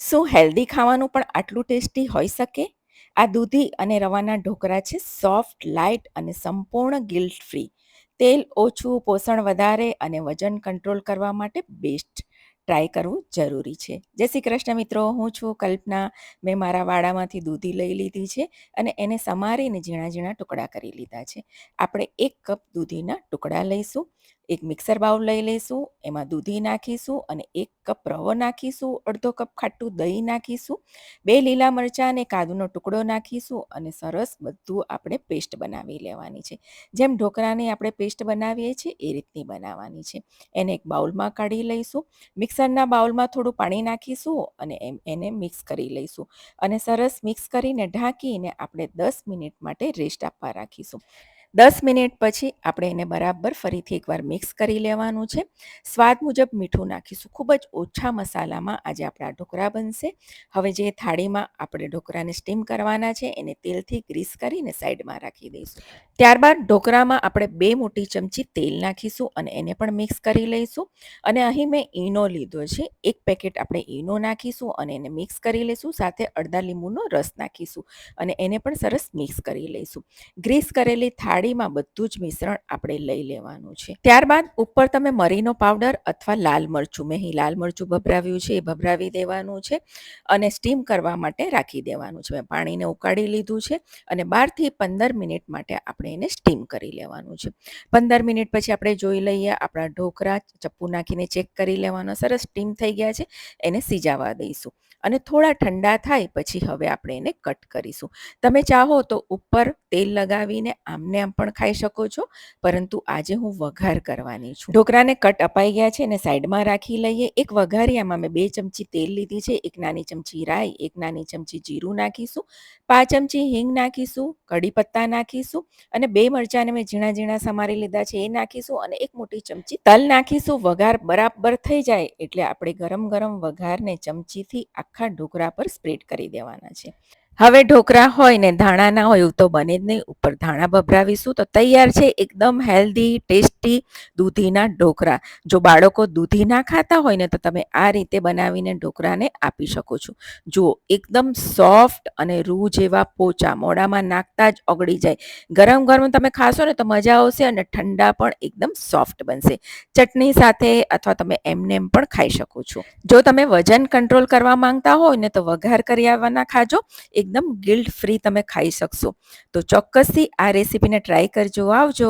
શું હેલ્ધી ખાવાનું પણ આટલું ટેસ્ટી હોઈ શકે? આ દૂધી અને રવાના ઢોકળા છે સોફ્ટ, લાઇટ અને સંપૂર્ણ ગિલ્ટ ફ્રી. તેલ ઓછું, પોષણ વધારે અને વજન કંટ્રોલ કરવા માટે બેસ્ટ. ટ્રાય કરવું જરૂરી છે. જય શ્રી કૃષ્ણ મિત્રો, હું છું કલ્પના. મેં મારા વાડામાંથી દૂધી લઈ લીધી છે અને એને સમારીને ઝીણા ઝીણા ટુકડા કરી લીધા છે. આપણે 1 કપ દૂધીના ટુકડા લઈશું. એક મિક્સર બાઉલ લઈ લઈશું, એમાં દૂધી નાખીશું અને 1 કપ રવો નાખીશું, અડધો કપ ખાટું દહીં નાખીશું, 2 લીલા મરચાં અને કાદુનો ટુકડો નાખીશું અને સરસ બધું આપણે પેસ્ટ બનાવી લેવાની છે. જેમ ઢોકળાની આપણે પેસ્ટ બનાવીએ છીએ એ રીતની બનાવવાની છે. એને એક બાઉલમાં કાઢી લઈશું. મિક્સરના બાઉલમાં થોડું પાણી નાખીશું અને એને મિક્સ કરી લઈશું અને સરસ મિક્સ કરીને ઢાંકીને આપણે 10 મિનિટ માટે રેસ્ટ આપવા રાખીશું. 10 મિનિટ પછી આપણે એને બરાબર ફરીથી એકવાર મિક્સ કરી લેવાનું છે. સ્વાદ મુજબ મીઠું નાખીશું. ખૂબ જ ઓછા મસાલામાં આજે આપણા ઢોકળા બનશે. હવે જે થાળીમાં આપણે ઢોકળાને સ્ટીમ કરવાના છે એને તેલથી ગ્રીસ કરીને સાઈડમાં રાખી દઈશું. ત્યારબાદ ઢોકળામાં આપણે 2 મોટી ચમચી તેલ નાખીશું અને એને પણ મિક્સ કરી લઈશું. અને અહીં મેં ઈનો લીધો છે. 1 પેકેટ આપણે ઈનો નાખીશું અને એને મિક્સ કરી લઈશું. સાથે અડધા લીંબુનો રસ નાખીશું અને એને પણ સરસ મિક્સ કરી લઈશું. ગ્રીસ કરેલી થાળીમાં બધું જ મિશ્રણ આપણે લઈ લેવાનું છે. ત્યારબાદ ઉપર તમે મરીનો પાવડર અથવા લાલ મરચું, મેં અહીં લાલ મરચું ભભરાવ્યું છે એ ભભરાવી દેવાનું છે અને સ્ટીમ કરવા માટે રાખી દેવાનું છે. મેં પાણીને ઉકાળી લીધું છે અને 12 થી 15 મિનિટ માટે આપણે એને સ્ટીમ કરી લેવાનું છે. 15 મિનિટ પછી આપણે જોઈ લઈએ આપણા ઢોકળા, ચપ્પુ નાખીને ચેક કરી લેવાના, સરસ સ્ટીમ થઈ ગયા છે. એને સિજાવા દઈશું અને થોડા ઠંડા થાય પછી હવે આપણે એને કટ કરીશું. તમે ચાહો તો ઉપર તેલ લગાવીને આમને આમ પણ ખાઈ શકો છો, પરંતુ આજે હું વઘાર કરવાની છું. ઢોકળાને કટ અપાઈ ગયા છે અને સાઈડમાં રાખી લઈએ. એક વઘારિયામાં મેં 2 ચમચી તેલ લીધી છે, 1 નાની ચમચી રાઈ, 1 નાની ચમચી જીરું નાખીશું, 5 ચમચી હિંગ નાખીશું, કડી પત્તા નાખીશું અને 2 મરચાંને મેં ઝીણા ઝીણા સમારી લીધા છે એ નાખીશું અને 1 મોટી ચમચી તલ નાખીશું. વઘાર બરાબર થઈ જાય એટલે આપણે ગરમ ગરમ વઘારને ચમચીથી આખા ઢોકળા પર સ્પ્રેડ કરી દેવાના છે. હવે ઢોકળા હોય ને ધાણા ના હોય એવું તો બને જ નહીં. ઉપર ધાણા ભભરાવીશું તો તૈયાર છે એકદમ હેલ્ધી, ટેસ્ટી દૂધીના ઢોકળા. જો બાળકો દૂધી ના ખાતા હોય ને તો તમે આ રીતે બનાવીને ઢોકળાને આપી શકો છો. જો એકદમ સોફ્ટ અને રૂ જેવા પોચા, મોઢામાં નાખતા જ ઓગળી જાય. ગરમ ગરમ તમે ખાશો ને તો મજા આવશે અને ઠંડા પણ એકદમ સોફ્ટ બનશે. ચટણી સાથે અથવા તમે એમને એમ પણ ખાઈ શકો છો. જો તમે વજન કંટ્રોલ કરવા માંગતા હોય ને તો વઘાર કર્યાવાના ખાજો. એકદમ ગિલ્ટ ફ્રી તમે ખાઈ શકશો. તો ચોક્કસથી આ રેસીપીને ટ્રાય કરજો. આવજો.